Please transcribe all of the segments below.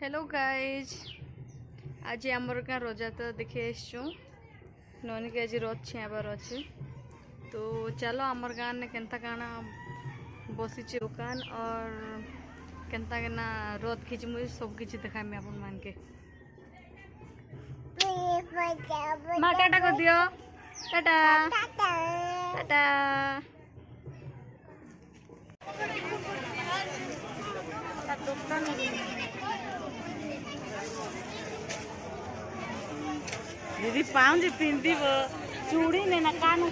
hello guys आज आमर गाँ रथयात्रा देखी आसचु ननी के आज रथ छियाबार अच्छे तो चलो आमर गाँव ने केनता काना बसी दुकान और केनता केना रथ खींच मुझे सब किसी देखा मैं अपन मान के माँ टाटा कर दियो टाटा टाटा दीदी पाँच पिंदी चूड़ी ने ना कान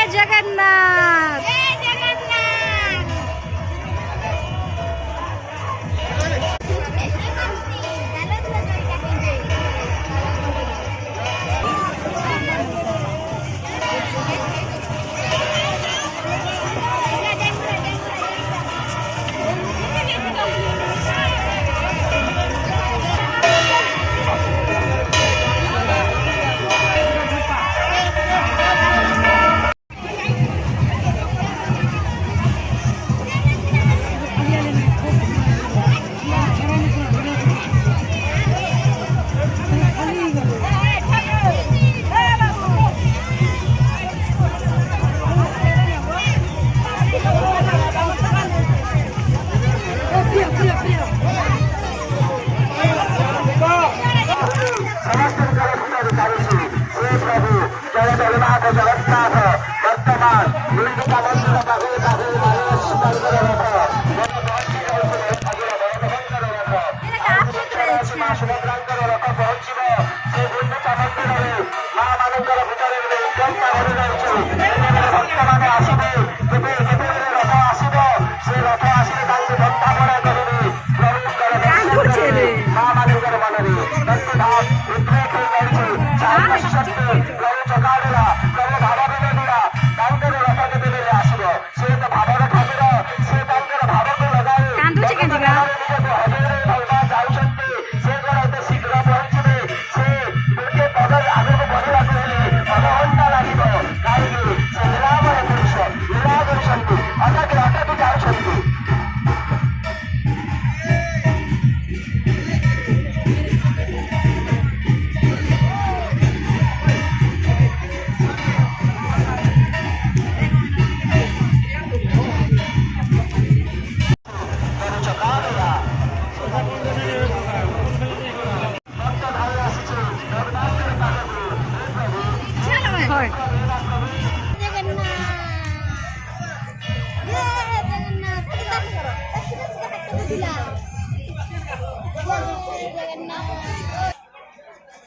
जगन्नाथ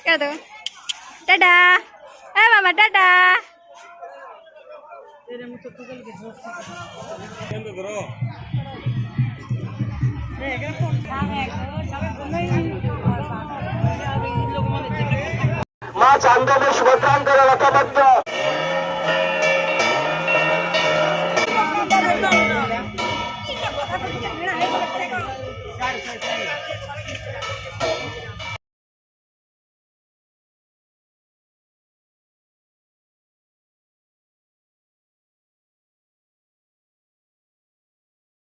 क्या दो टाटा ए मामा टाटा माँ चांदोली सुभद्रांकर रथबद्ध